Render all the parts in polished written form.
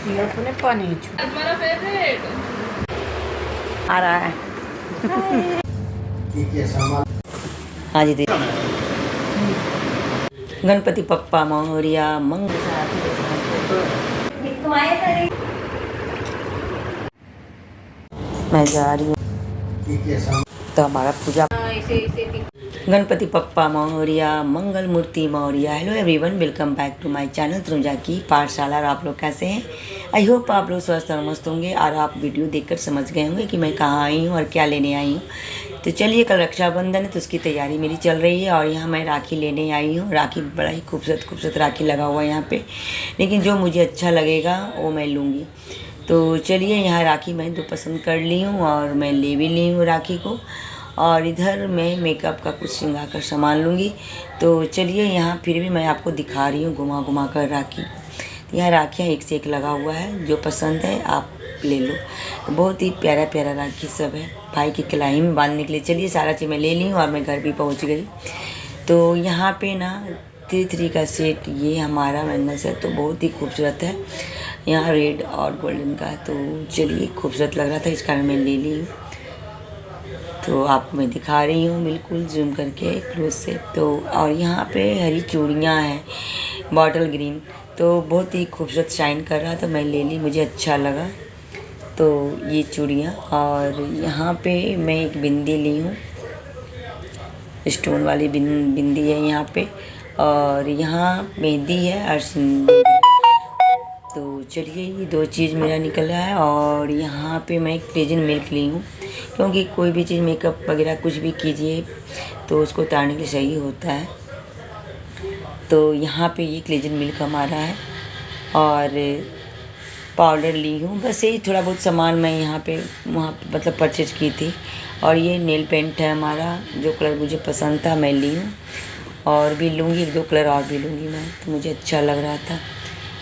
ये अपने पानी तुम्हारा फेवरेट आ रहा है। हाँ जी दीदी। गणपति पप्पा मोरिया मंगल। मैं जा रही हूँ तो हमारा पूजा। गणपति पप्पा मौर्या मंगल मूर्ति मौर्या। Hello everyone, welcome back to my channel Tanuja की पाठशाला। और आप लोग कैसे हैं? आई होप आप लोग स्वस्थ और मस्त होंगे और आप वीडियो देखकर समझ गए होंगे कि मैं कहाँ आई हूँ और क्या लेने आई हूँ। तो चलिए, कल रक्षाबंधन है तो उसकी तैयारी मेरी चल रही है और यहाँ मैं राखी लेने आई हूँ। राखी बड़ा ही खूबसूरत राखी लगा हुआ है यहाँ पे, लेकिन जो मुझे अच्छा लगेगा वो मैं लूँगी। तो चलिए, यहाँ राखी मैं दो पसंद कर ली हूँ और मैं ले भी ली हूँ राखी को। और इधर मैं मेकअप का कुछ श्रृंगार कर सामान लूँगी। तो चलिए, यहाँ फिर भी मैं आपको दिखा रही हूँ घुमा घुमा कर राखी। यहाँ राखियाँ एक से एक लगा हुआ है, जो पसंद है आप ले लो। बहुत ही प्यारा प्यारा राखी सब है भाई की कलाई में बांधने के लिए। चलिए, सारा चीज़ मैं ले ली हूँ और मैं घर भी पहुँच गई। तो यहाँ पे ना 3 का सेट, ये हमारा बैंगल सेट तो बहुत ही खूबसूरत है। यहाँ रेड और गोल्डन का, तो चलिए खूबसूरत लग रहा था इस कारण मैं ले ली हूँ। तो आपको मैं दिखा रही हूँ बिल्कुल जूम करके क्लोज से। तो और यहाँ पे हरी चूड़ियाँ हैं बॉटल ग्रीन, तो बहुत ही खूबसूरत शाइन कर रहा था, मैं ले ली, मुझे अच्छा लगा। तो ये चूड़ियाँ, और यहाँ पे मैं एक बिंदी ली हूँ, स्टोन वाली बिंदी है यहाँ पे। और यहाँ मेहंदी है और सिंदूर है। तो चलिए, ये 2 चीज़ मेरा निकला है। और यहाँ पे मैं क्लेजिन मिल्क ली हूँ, क्योंकि कोई भी चीज़ मेकअप वगैरह कुछ भी कीजिए तो उसको उतारने के लिए सही होता है। तो यहाँ पे ये क्लेजिन मिल्क हमारा है। और पाउडर ली हूँ, बस यही थोड़ा बहुत सामान मैं यहाँ पे वहाँ मतलब परचेज की थी। और ये नेल पेंट है हमारा, जो कलर मुझे पसंद था मैं ली हूँ। और भी लूँगी, 1-2 कलर और भी लूँगी मैं, तो मुझे अच्छा लग रहा था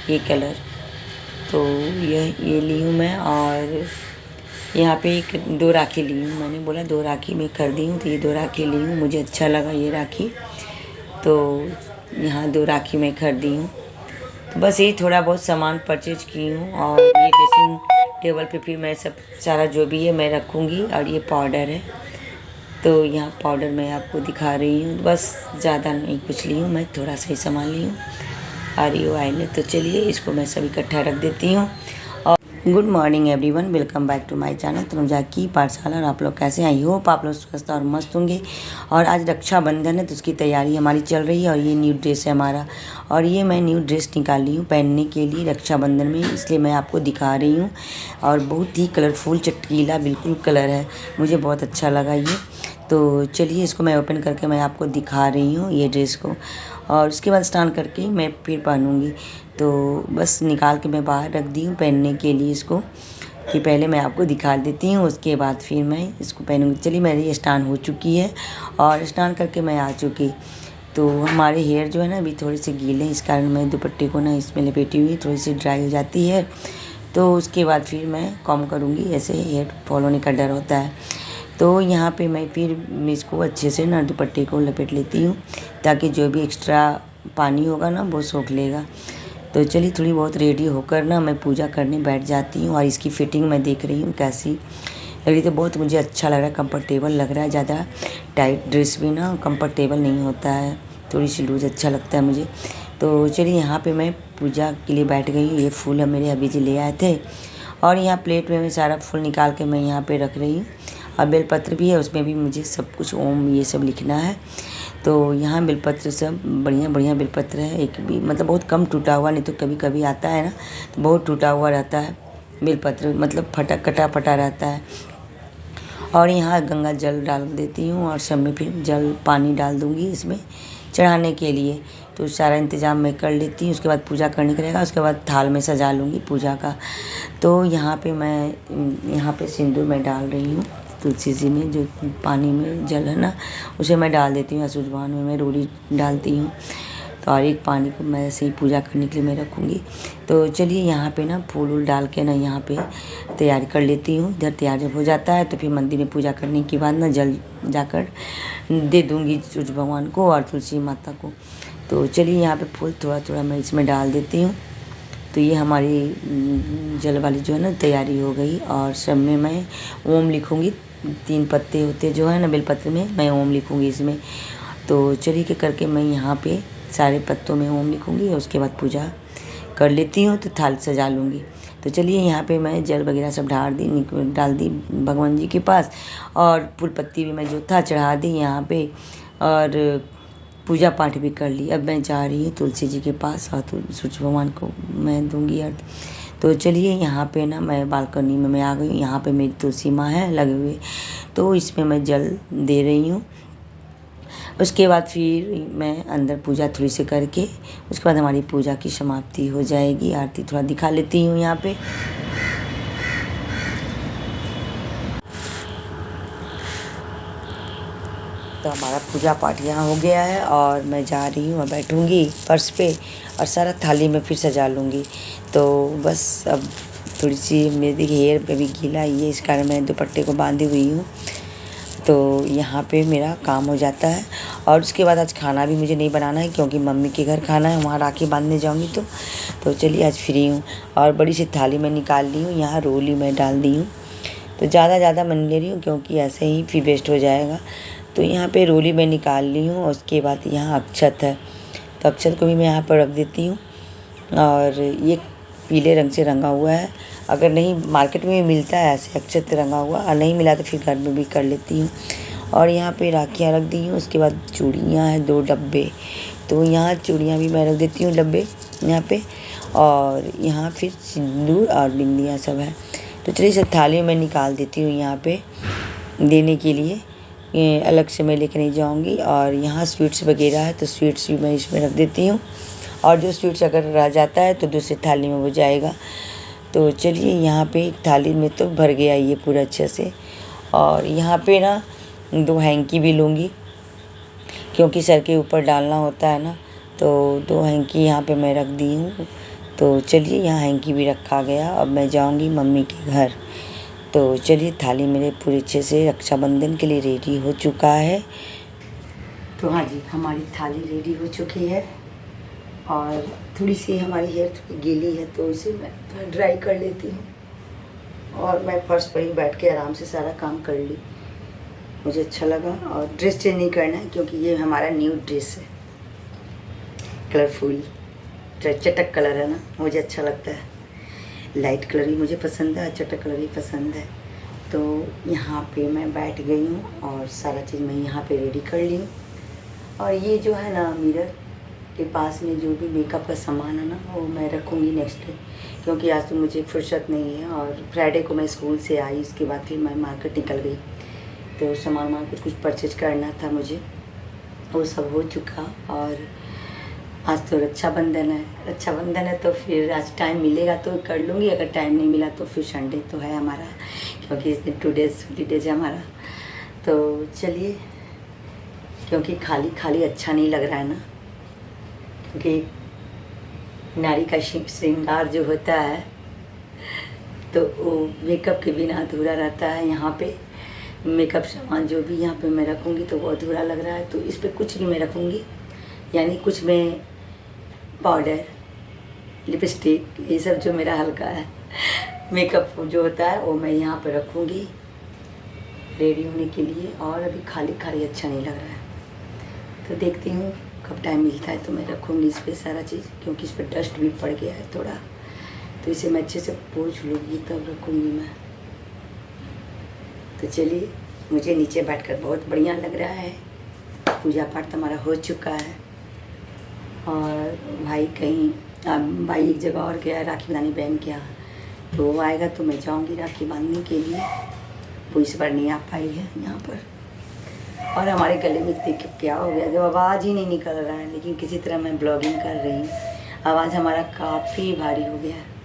ये कलर। तो ये ली हूँ मैं। और यहाँ पे 2 राखी ली हूँ, मैंने बोला 2 राखी मैं खरीदी हूँ, तो ये 2 राखी ली हूँ, मुझे अच्छा लगा ये राखी। तो यहाँ 2 राखी मैं खरीदी हूँ। तो बस यही थोड़ा बहुत सामान परचेज की हूँ। और ये ड्रेसिंग टेबल पे फिर मैं सब सारा जो भी है मैं रखूँगी। और ये पाउडर है, तो यहाँ पाउडर मैं आपको दिखा रही हूँ। बस ज़्यादा नहीं कुछ ली हूँ, मैं थोड़ा सा ही सामान ली हूँ। और ये ऑयल है, तो चलिए इसको मैं सब इकट्ठा रख देती हूँ। Good morning everyone, welcome back to my channel Tanuja की पाठशाला। और आप लोग कैसे हैं? आई होप आप लोग स्वस्थ और मस्त होंगे। और आज रक्षाबंधन है तो उसकी तैयारी हमारी चल रही है। और ये न्यू ड्रेस है हमारा, और ये मैं न्यू ड्रेस निकाली हूँ पहनने के लिए रक्षाबंधन में, इसलिए मैं आपको दिखा रही हूँ। और बहुत ही कलरफुल चटकीला बिल्कुल कलर है, मुझे बहुत अच्छा लगा ये। तो चलिए, इसको मैं ओपन करके मैं आपको दिखा रही हूँ ये ड्रेस को। और उसके बाद स्नान करके मैं फिर पहनूँगी। तो बस निकाल के मैं बाहर रख दी हूँ पहनने के लिए इसको, कि पहले मैं आपको दिखा देती हूँ, उसके बाद फिर मैं इसको पहनूँगी। चलिए, मेरी स्नान हो चुकी है और स्नान करके मैं आ चुकी। तो हमारे हेयर जो है ना अभी थोड़े से गीले हैं, इस कारण मैं दुपट्टे को ना इसमें लपेटी हुई, थोड़ी सी ड्राई हो जाती है। तो उसके बाद फिर मैं कॉम करूँगी, ऐसे हेयर फॉल होने का डर होता है। तो यहाँ पे मैं फिर इसको अच्छे से ना दुपट्टे को लपेट लेती हूँ, ताकि जो भी एक्स्ट्रा पानी होगा ना वो सोख लेगा। तो चलिए, थोड़ी बहुत रेडी होकर ना मैं पूजा करने बैठ जाती हूँ। और इसकी फ़िटिंग मैं देख रही हूँ कैसी लग रही, तो बहुत मुझे अच्छा लग रहा है, कंफर्टेबल लग रहा है। ज़्यादा टाइट ड्रेस भी ना कंफर्टेबल नहीं होता है, थोड़ी सी लूज़ अच्छा लगता है मुझे। तो चलिए, यहाँ पे मैं पूजा के लिए बैठ गई हूँ। ये फूल मेरे अभी जी ले आए थे, और यहाँ प्लेट में मैं सारा फूल निकाल के मैं यहाँ पे रख रही हूँ। और बेलपत्र भी है, उसमें भी मुझे सब कुछ ओम ये सब लिखना है। तो यहाँ बेलपत्र सब बढ़िया बढ़िया बेलपत्र है, एक भी मतलब बहुत कम टूटा हुआ, नहीं तो कभी कभी आता है ना तो बहुत टूटा हुआ रहता है बेलपत्र, मतलब कटा फटा रहता है। और यहाँ गंगा जल डाल देती हूँ, और सब में फिर जल पानी डाल दूँगी इसमें चढ़ाने के लिए। तो सारा इंतज़ाम मैं कर लेती हूँ, उसके बाद पूजा करने का रहेगा, उसके बाद थाल में सजा लूँगी पूजा का। तो यहाँ पे सिंदूर मैं डाल रही हूँ तुलसी जी में, जो पानी में जल है ना उसे मैं डाल देती हूँ। असुजवान में मैं रोली डालती हूँ। तो और एक पानी को मैं ऐसे ही पूजा करने के लिए मैं रखूँगी। तो चलिए, यहाँ पे ना फूल वूल डाल के ना यहाँ पे तैयारी कर लेती हूँ। इधर तैयार जब हो जाता है तो फिर मंदिर में पूजा करने के बाद ना जल जाकर दे दूँगी सूर्य भगवान को और तुलसी माता को। तो चलिए, यहाँ पे फूल थोड़ा थोड़ा मैं इसमें डाल देती हूँ। तो ये हमारी जल वाली जो है ना तैयारी हो गई। और सब में मैं ओम लिखूँगी, 3 पत्ते होते जो है ना बेलपत्र में, मैं ओम लिखूँगी इसमें। तो चलिए के करके मैं यहाँ पे सारे पत्तों में ओम लिखूँगी और उसके बाद पूजा कर लेती हूँ, तो थाल सजा लूँगी। तो चलिए यहाँ पे मैं जल वगैरह सब डाल दी भगवान जी के पास, और फूल पत्ती भी मैं जो था चढ़ा दी यहाँ पे, और पूजा पाठ भी कर ली। अब मैं जा रही हूँ तुलसी जी के पास और सूर्य भगवान को मैं दूंगी अर्घ। तो चलिए यहाँ पे ना मैं बालकनी में मैं आ गई। यहाँ पे मेरी तुलसी माँ है लगे हुए, तो इसमें मैं जल दे रही हूँ। उसके बाद फिर मैं अंदर पूजा थोड़ी सी करके उसके बाद हमारी पूजा की समाप्ति हो जाएगी। आरती थोड़ा दिखा लेती हूँ यहाँ पे। तो हमारा पूजा पाठ यहाँ हो गया है और मैं जा रही हूँ, मैं बैठूँगी फर्श पे और सारा थाली में फिर सजा लूँगी। तो बस अब थोड़ी सी मेरी हेयर पे भी गीला ये, इस कारण मैं दुपट्टे को बांधी हुई हूँ। तो यहाँ पे मेरा काम हो जाता है। और उसके बाद आज खाना भी मुझे नहीं बनाना है क्योंकि मम्मी के घर खाना है, वहाँ राखी बांधने जाऊँगी। तो चलिए आज फ्री हूँ और बड़ी सी थाली में निकाल ली हूँ, यहाँ रोली में डाल दी हूँ। तो ज़्यादा मैं ले रही हूँ क्योंकि ऐसे ही फिर वेस्ट हो जाएगा। तो यहाँ पे रोली में निकाल ली हूँ। और उसके बाद यहाँ अक्षत है, तो अक्षत को भी मैं यहाँ पर रख देती हूँ। और ये पीले रंग से रंगा हुआ है, अगर नहीं मार्केट में भी मिलता है ऐसे अक्षत रंगा हुआ, और नहीं मिला तो फिर घर में भी कर लेती हूँ। और यहाँ पे राखियाँ रख दी हूँ। उसके बाद चूड़ियाँ हैं 2 डब्बे, तो यहाँ चूड़ियाँ भी मैं रख देती हूँ डब्बे यहाँ पे। और यहाँ फिर सिंदूर और बिंदियाँ सब है। तो चलिए सब थाली में निकाल देती हूँ यहाँ पे देने के लिए, ये अलग से मैं लेके नहीं जाऊँगी। और यहाँ स्वीट्स वगैरह है, तो स्वीट्स भी मैं इसमें रख देती हूँ। और जो स्वीट्स अगर रह जाता है तो दूसरी थाली में हो जाएगा। तो चलिए यहाँ पे एक थाली में तो भर गया ये पूरा अच्छे से। और यहाँ पे ना 2 हैंकी भी लूँगी क्योंकि सर के ऊपर डालना होता है ना, तो 2 हैंकी यहाँ पे मैं रख दी हूँ। तो चलिए यहाँ हैंकी भी रखा गया। अब मैं जाऊँगी मम्मी के घर। तो चलिए थाली मेरे पूरे अच्छे से रक्षाबंधन के लिए रेडी हो चुका है। तो हाँ जी, हमारी थाली रेडी हो चुकी है। और थोड़ी सी हमारी हेयर थोड़ी गीली है तो इसे मैं थोड़ा ड्राई कर लेती हूँ। और मैं फर्श पर ही बैठ के आराम से सारा काम कर ली, मुझे अच्छा लगा। और ड्रेस चेंज नहीं करना है क्योंकि ये हमारा न्यू ड्रेस है, कलरफुल चटक कलर है ना, मुझे अच्छा लगता है। लाइट कलर ही मुझे पसंद है, चटक कलर ही पसंद है। तो यहाँ पे मैं बैठ गई हूँ और सारा चीज़ मैं यहाँ पे रेडी कर ली हूँ। और ये जो है ना मिरर के पास में जो भी मेकअप का सामान है ना, वो मैं रखूँगी नेक्स्ट डे, क्योंकि आज तो मुझे फुर्सत नहीं है। और फ्राइडे को मैं स्कूल से आई, उसके बाद फिर मैं मार्केट निकल गई, तो सामान कुछ परचेज करना था मुझे, वो सब हो चुका। और आज तो रक्षाबंधन है, तो फिर आज टाइम मिलेगा तो कर लूँगी, अगर टाइम नहीं मिला तो फिर संडे तो है हमारा, क्योंकि इस दिन 2 डेज़ हॉलीडेज है हमारा। तो चलिए, क्योंकि खाली अच्छा नहीं लग रहा है ना, क्योंकि नारी का श्रृंगार जो होता है तो वो मेकअप के बिना अधूरा रहता है। यहाँ पे मेकअप सामान जो भी यहाँ पे मैं रखूँगी तो वो अधूरा लग रहा है। तो इस पे कुछ नहीं मैं रखूँगी, यानी कुछ में पाउडर, लिपस्टिक, ये सब जो मेरा हल्का है मेकअप जो होता है वो मैं यहाँ पर रखूँगी रेडी होने के लिए। और अभी खाली अच्छा नहीं लग रहा है, तो देखती हूँ कब टाइम मिलता है तो मैं रखूँगी इस पर सारा चीज़, क्योंकि इस पर डस्ट भी पड़ गया है थोड़ा, तो इसे मैं अच्छे से पोंछ लूँगी तब रखूँगी मैं। तो चलिए, मुझे नीचे बैठकर बहुत बढ़िया लग रहा है। पूजा पाठ तो हमारा हो चुका है। और भाई भाई एक जगह और गया राखी बांधने बहन के यहाँ, तो वो आएगा तो मैं जाऊँगी राखी बांधने के लिए। वो इस बार नहीं आ पाई है यहाँ पर। और हमारे गले में देखिए क्या हो गया, जो आवाज़ ही नहीं निकल रहा है, लेकिन किसी तरह मैं ब्लॉगिंग कर रही हूँ। आवाज़ हमारा काफ़ी भारी हो गया है।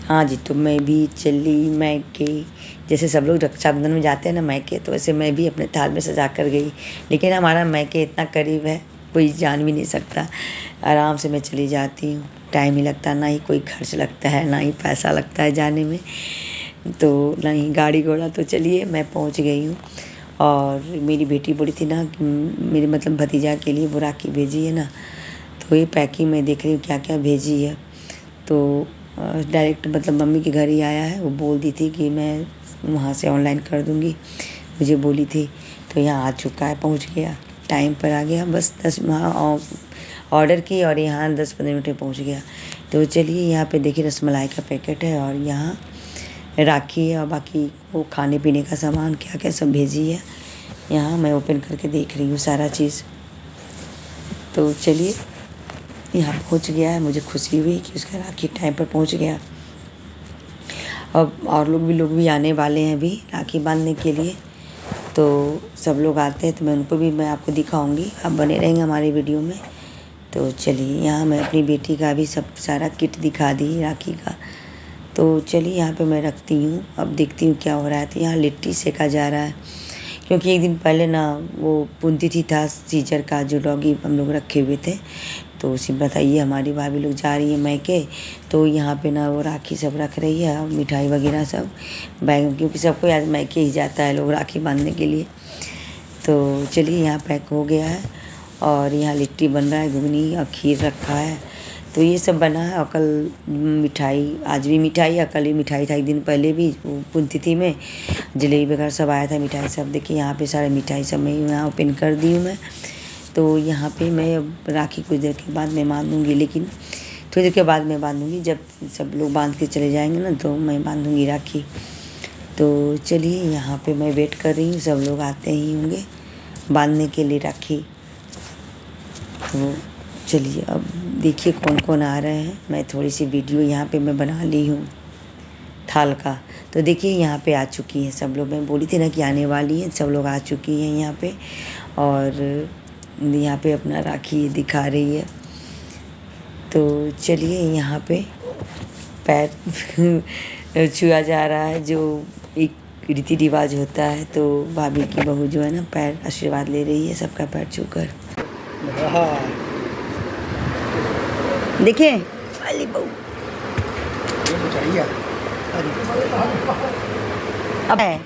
हाँ जी, तो मैं भी चली मैके, जैसे सब लोग रक्षाबंधन में जाते हैं ना मैके, तो वैसे मैं भी अपने थाल में सजा कर गई। लेकिन हमारा मैके इतना करीब है कोई जान भी नहीं सकता, आराम से मैं चली जाती हूँ, टाइम ही लगता, ना ही कोई खर्च लगता है, ना ही पैसा लगता है जाने में, तो ना ही गाड़ी घोड़ा। तो चलिए मैं पहुँच गई हूँ। और मेरी बेटी बोली थी ना कि मेरे मतलब भतीजा के लिए वो राखी भेजी है ना, तो ये पैकिंग मैं देख रही हूँ क्या क्या भेजी है। तो डायरेक्ट मतलब मम्मी के घर ही आया है। वो बोल दी थी कि मैं वहाँ से ऑनलाइन कर दूँगी, मुझे बोली थी। तो यहाँ आ चुका है, पहुँच गया, टाइम पर आ गया। बस 10 वहाँ ऑर्डर की और यहाँ 10-15 मिनट में पहुँच गया। तो चलिए यहाँ पे देखिए रसमलाई का पैकेट है और यहाँ राखी है और बाकी वो खाने पीने का सामान क्या क्या सब भेजी है। यहाँ मैं ओपन करके देख रही हूँ सारा चीज़। तो चलिए यहाँ पहुँच गया है, मुझे खुशी हुई कि उसका राखी टाइम पर पहुँच गया। अब और लोग भी आने वाले हैं अभी राखी बांधने के लिए। तो सब लोग आते हैं तो मैं उनको भी मैं आपको दिखाऊंगी, आप बने रहेंगे हमारी वीडियो में। तो चलिए यहाँ मैं अपनी बेटी का भी सब सारा किट दिखा दी राखी का। तो चलिए यहाँ पे मैं रखती हूँ, अब देखती हूँ क्या हो रहा है। तो यहाँ लिट्टी सेका जा रहा है क्योंकि एक दिन पहले ना वो पुण्यतिथि था सीजर का, जो डॉगी हम लोग रखे हुए थे। तो उसी बताइए हमारी भाभी लोग जा रही है मैके। तो यहाँ पे ना वो राखी सब रख रही है और मिठाई वगैरह सब बैग, क्योंकि सबको आज मैके ही जाता है लोग राखी बांधने के लिए। तो चलिए यहाँ पैक हो गया है और यहाँ लिट्टी बन रहा है, घुगनी और खीर रखा है। तो ये सब बना है। और कल मिठाई, आज भी मिठाई और कल ही मिठाई था, एक दिन पहले भी पुण्यतिथि में जलेबी वगैरह सब आया था, मिठाई सब। देखिए यहाँ पे सारे मिठाई सब मैं यहाँ ओपन कर दी हूँ मैं। तो यहाँ पे मैं राखी कुछ देर के बाद मैं बांधूँगी, लेकिन थोड़ी देर के बाद मैं बांधूँगी, जब सब लोग बांध के चले जाएंगे ना तो मैं बांधूँगी राखी। तो चलिए यहाँ पे मैं वेट कर रही हूँ, सब लोग आते ही होंगे बांधने के लिए राखी। तो चलिए अब देखिए कौन कौन आ रहे हैं। मैं थोड़ी सी वीडियो यहाँ पे मैं बना ली हूँ थाल का। तो देखिए यहाँ पे आ चुकी हैं सब लोग, मैं बोली थी ना कि आने वाली हैं, सब लोग आ चुकी हैं यहाँ पे। और यहाँ पे अपना राखी दिखा रही है। तो चलिए यहाँ पे पैर छुआ जा रहा है, जो एक रीति रिवाज होता है। तो भाभी की बहू जो है ना पैर आशीर्वाद ले रही है सबका पैर छूकर। देखिए वाली बहू अब है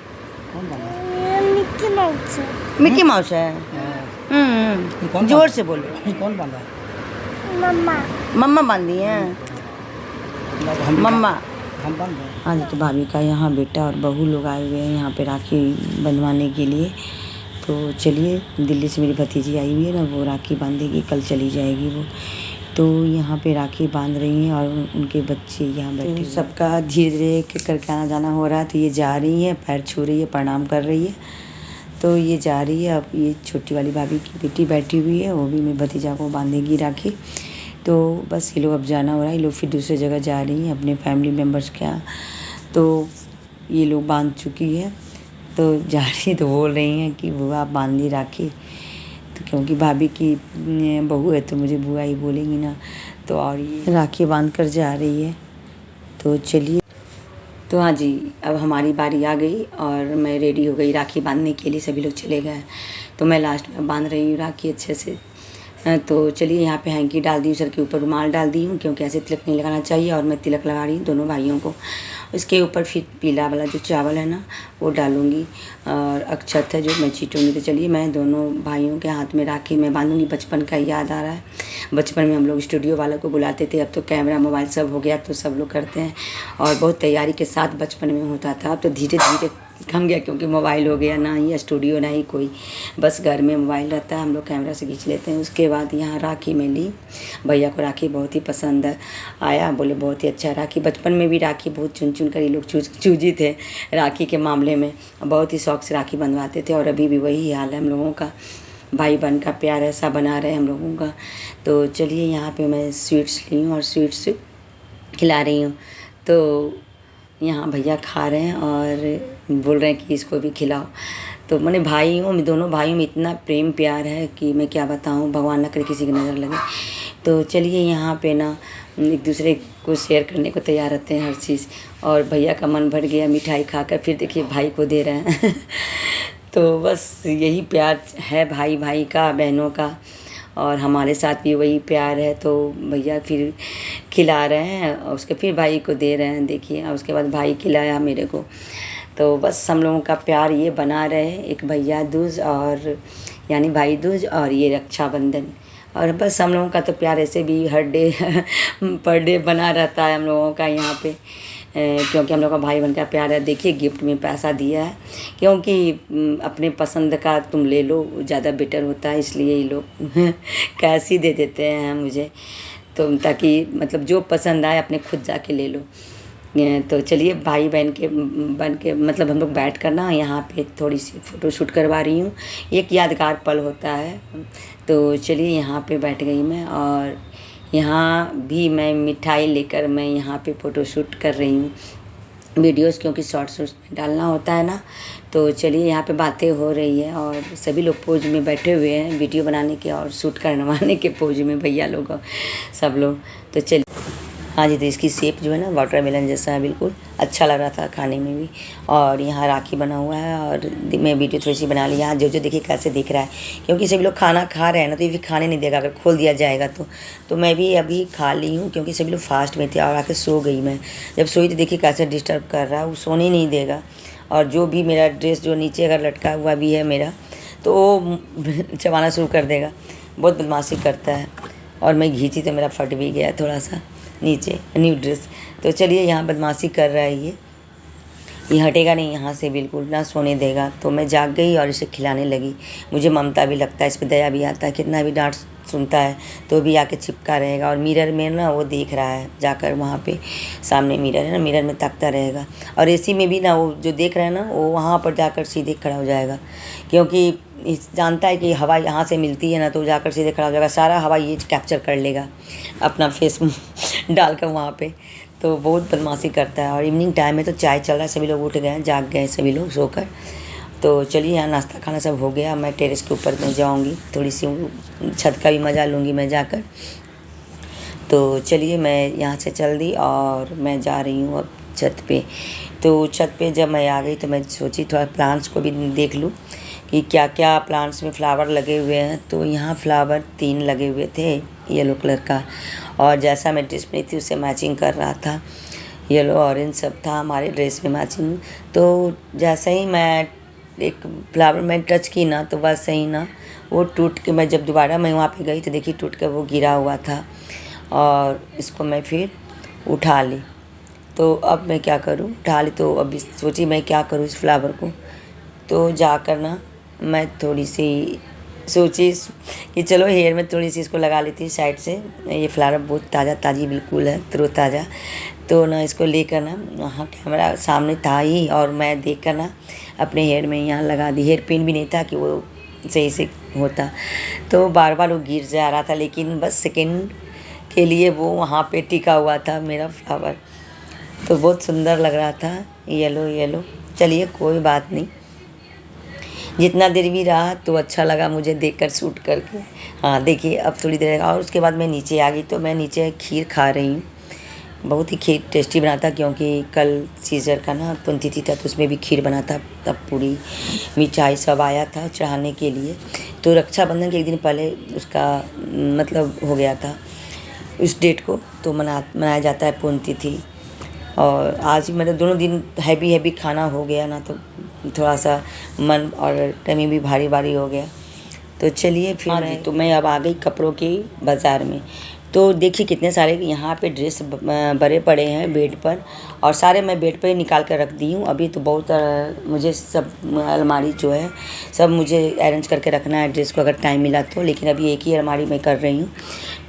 मिक्की माउस है। जोर से बोलो। कौन बांधा? मम्मा बांधी है, मम्मा। हम बांध रहे। हाँ जी। तो भाभी का यहाँ बेटा और बहू लोग आए हुए हैं यहाँ पे राखी बंधवाने के लिए। तो चलिए दिल्ली से मेरी भतीजी आई हुई है ना, वो राखी बांधेगी, कल चली जाएगी वो। तो यहाँ पे राखी बांध रही हैं और उनके बच्चे यहाँ बैठे। तो सबका धीरे धीरे करके आना जाना हो रहा है। तो ये जा रही है, पैर छू रही है, प्रणाम कर रही है। तो ये जा रही है। अब ये छोटी वाली भाभी की बेटी बैठी हुई है, वो भी मेरे भतीजा को बांधेगी राखी। तो बस ये लोग अब जाना हो रहा है, ये लोग फिर दूसरी जगह जा रही हैं अपने फैमिली मेम्बर्स के यहाँ। तो ये लोग बांध चुकी है, तो जा रही तो बोल रही हैं कि बुआ आप बांध ली राखी। तो क्योंकि भाभी की बहू है तो मुझे बुआ ही बोलेंगी ना। तो और ये राखी बांध कर जा रही है। तो चलिए। तो हाँ जी, अब हमारी बारी आ गई और मैं रेडी हो गई राखी बांधने के लिए। सभी लोग चले गए तो मैं लास्ट में बांध रही हूँ राखी अच्छे से। तो चलिए यहाँ पे हैंकी डाल दी हूँ, सर के ऊपर रुमाल डाल दी हूँ क्योंकि ऐसे तिलक नहीं लगाना चाहिए। और मैं तिलक लगा रही हूँ दोनों भाइयों को। इसके ऊपर फिर पीला वाला जो चावल है ना वो डालूँगी और अक्षत है जो मैं चीटूँगी। तो चलिए मैं दोनों भाइयों के हाथ में राखी मैं बांधूँगी। बचपन का याद आ रहा है, बचपन में हम लोग स्टूडियो वालों को बुलाते थे। अब तो कैमरा मोबाइल सब हो गया तो सब लोग करते हैं और बहुत तैयारी के साथ बचपन में होता था। अब तो धीरे धीरे कम गया क्योंकि मोबाइल हो गया, ना ही स्टूडियो ना ही कोई, बस घर में मोबाइल रहता है, हम लोग कैमरा से खींच लेते हैं। उसके बाद यहाँ राखी में ली, भैया को राखी बहुत ही पसंद आया, बोले बहुत ही अच्छा राखी। बचपन में भी राखी बहुत चुन चुन कर ये लोग चूजी थे राखी के मामले में, बहुत ही शौक से राखी बंधवाते थे। और अभी भी वही हाल है हम लोगों का, भाई बहन का प्यार ऐसा बना रहे हम लोगों का। तो चलिए यहाँ पे मैं स्वीट्स ली हूँ और स्वीट्स खिला रही हूँ। तो यहाँ भैया खा रहे हैं और बोल रहे हैं कि इसको भी खिलाओ। तो मैंने भाइयों में, दोनों भाइयों में इतना प्रेम प्यार है कि मैं क्या बताऊँ, भगवान न करे किसी की नज़र लगे। तो चलिए यहाँ पे ना एक दूसरे को शेयर करने को तैयार रहते हैं हर चीज़। और भैया का मन भर गया मिठाई खाकर, फिर देखिए भाई को दे रहे हैं तो बस यही प्यार है भाई भाई का, बहनों का, और हमारे साथ भी वही प्यार है। तो भैया फिर खिला रहे हैं और उसके फिर भाई को दे रहे हैं, देखिए। और उसके बाद भाई खिलाया मेरे को। तो बस हम लोगों का प्यार ये बना रहे, एक भैया दूज और यानी भाई दूज और ये रक्षाबंधन और बस हम लोगों का तो प्यार ऐसे भी हर डे पर डे बना रहता है हम लोगों का यहाँ पे, क्योंकि हम लोग का भाई बहन का प्यार है। देखिए गिफ्ट में पैसा दिया है, क्योंकि अपने पसंद का तुम ले लो ज़्यादा बेटर होता है, इसलिए ये लोग कैश ही दे देते हैं मुझे, तो ताकि मतलब जो पसंद आए अपने खुद जाके ले लो। तो चलिए भाई बहन के बन के मतलब हम लोग बैठ कर ना यहाँ पे थोड़ी सी फ़ोटो शूट करवा रही हूँ, एक यादगार पल होता है। तो चलिए यहाँ पे बैठ गई मैं, और यहाँ भी मैं मिठाई लेकर मैं यहाँ पे फ़ोटो शूट कर रही हूँ वीडियोस, क्योंकि शॉर्ट्स में डालना होता है ना। तो चलिए यहाँ पे बातें हो रही है और सभी लोग पोज में बैठे हुए हैं वीडियो बनाने के और शूट करवाने के पोज में, भैया लोग सब लोग। तो चलिए हाँ जी, तो इसकी शेप जो है ना वाटरमेलन जैसा है, बिल्कुल अच्छा लग रहा था खाने में भी। और यहाँ राखी बना हुआ है और मैं वीडियो थोड़ी सी बना लिया। जो देखिए कैसे दिख रहा है, क्योंकि सभी लोग खाना खा रहे हैं ना, तो ये भी खाने नहीं देगा अगर खोल दिया जाएगा तो मैं भी अभी खा ली हूँ, क्योंकि सभी लोग फास्ट में थे और आके सो गई मैं। जब सोई तो देखिए कैसे डिस्टर्ब कर रहा है, वो सोने नहीं देगा। और जो भी मेरा ड्रेस जो नीचे अगर लटका हुआ भी है मेरा, तो वो चबाना शुरू कर देगा, बहुत बदमाशी करता है। और मैं घींची तो मेरा फट भी गया थोड़ा सा नीचे न्यू ड्रेस। तो चलिए यहाँ बदमाशी कर रहा है ये हटेगा नहीं यहाँ से, बिल्कुल ना सोने देगा। तो मैं जाग गई और इसे खिलाने लगी। मुझे ममता भी लगता है, इस पर दया भी आता है, कितना भी डांट सुनता है तो भी आके चिपका रहेगा। और मिरर में ना वो देख रहा है जाकर, वहाँ पे सामने मिरर है ना, मिरर में ताकता रहेगा। और एसी में भी ना वो जो देख रहा है ना, वो वहाँ पर जाकर सीधे खड़ा हो जाएगा, क्योंकि जानता है कि हवा यहाँ से मिलती है ना, तो जाकर सीधे खड़ा हो जाएगा, सारा हवा ये कैप्चर कर लेगा अपना फेस डालकर वहाँ पे। तो बहुत बदमाशी करता है। और इवनिंग टाइम में तो चाय चल रहा है, सभी लोग उठ गए हैं, जाग गए सभी लोग सोकर। तो चलिए यहाँ नाश्ता खाना सब हो गया, मैं टेरेस के ऊपर में जाऊँगी, थोड़ी सी छत का भी मज़ा लूँगी मैं जाकर। तो चलिए मैं यहाँ से चल दी और मैं जा रही हूँ अब छत पे। तो छत पे जब मैं आ गई तो मैं सोची थोड़ा प्लांट्स को भी देख लूँ कि क्या क्या प्लांट्स में फ्लावर लगे हुए हैं। तो यहाँ फ्लावर 3 लगे हुए थे येलो कलर का, और जैसा मैं ड्रेस पहनी थी उससे मैचिंग कर रहा था, येलो ऑरेंज सब था हमारे ड्रेस में मैचिंग। तो जैसे ही मैं एक फ्लावर में टच की ना, तो बस सही ना वो टूट के, मैं जब दोबारा मैं वहाँ पे गई तो देखी टूट कर वो गिरा हुआ था। और इसको मैं फिर उठा ली। तो अब मैं क्या करूँ, उठा ली तो अभी सोची मैं क्या करूँ इस फ्लावर को। तो जाकर ना मैं थोड़ी सी सोची कि चलो हेयर में थोड़ी सी इसको लगा लेती साइड से। ये फ्लावर बहुत ताज़ी बिल्कुल है, तरोताज़ा। तो ना इसको लेकर ना, वहाँ कैमरा सामने था ही, और मैं देख कर ना अपने हेयर में यहाँ लगा दी। हेयर पिन भी नहीं था कि वो सही से होता, तो बार बार वो गिर जा रहा था, लेकिन बस सेकेंड के लिए वो वहाँ पे टिका हुआ था मेरा फ्लावर। तो बहुत सुंदर लग रहा था, येलो। चलिए कोई बात नहीं, जितना देर भी रहा तो अच्छा लगा मुझे देखकर शूट करके। हाँ देखिए अब थोड़ी देर, और उसके बाद मैं नीचे आ गई। तो मैं नीचे खीर खा रही हूँ, बहुत ही खीर टेस्टी बना था, क्योंकि कल सीजर का ना पुण्यतिथि था, तो उसमें भी खीर बना था, तब पूरी मिठाई सब आया था चढ़ाने के लिए। तो रक्षाबंधन के एक दिन पहले उसका मतलब हो गया था उस डेट को, तो मनाया जाता है पुण्यतिथि। और आज मतलब दोनों दिन हैवी खाना हो गया ना, तो थोड़ा सा मन और टमी भी भारी हो गया। तो चलिए फिर तो मैं अब आ गई कपड़ों की बाज़ार में। तो देखिए कितने सारे यहाँ पे ड्रेस भरे पड़े हैं बेड पर, और सारे मैं बेड पर ही निकाल कर रख दी हूँ। अभी तो बहुत मुझे सब अलमारी जो है सब मुझे अरेंज करके रखना है ड्रेस को, अगर टाइम मिला तो। लेकिन अभी एक ही अलमारी में कर रही हूँ।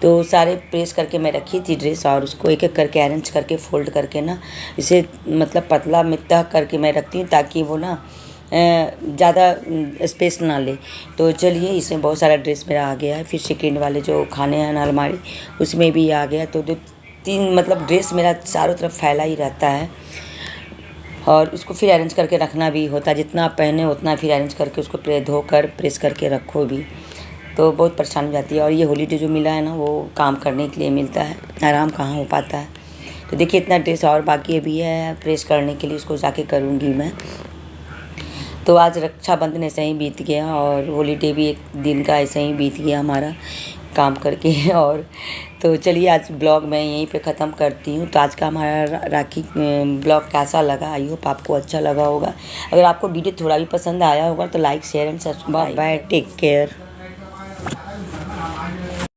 तो सारे प्रेस करके मैं रखी थी ड्रेस, और उसको एक एक करके अरेंज करके फोल्ड करके ना, इसे मतलब पतला मित्ता करके मैं रखती हूँ, ताकि वो ना ज़्यादा स्पेस ना ले। तो चलिए इसमें बहुत सारा ड्रेस मेरा आ गया है। फिर सेकेंड वाले जो खाने हैं ना अलमारी, उसमें भी आ गया। तो 2-3 मतलब ड्रेस मेरा चारों तरफ फैला ही रहता है, और उसको फिर अरेंज करके रखना भी होता है। जितना आप पहने उतना फिर अरेंज करके उसको धोकर प्रेस करके रखो भी, तो बहुत परेशानी हो जाती है। और ये हॉलीडे जो मिला है ना, वो काम करने के लिए मिलता है, आराम कहाँ हो पाता है। तो देखिए इतना ड्रेस और बाकी अभी है प्रेस करने के लिए, उसको जाके करूँगी मैं। तो आज रक्षाबंधन ऐसे ही बीत गया, और हॉलीडे भी एक दिन का ऐसे ही बीत गया हमारा काम करके। और तो चलिए आज ब्लॉग मैं यहीं पे ख़त्म करती हूँ। तो आज का हमारा राखी ब्लॉग कैसा लगा, आई होप आपको अच्छा लगा होगा। अगर आपको वीडियो थोड़ा भी पसंद आया होगा तो like share and subscribe. Bye, take care.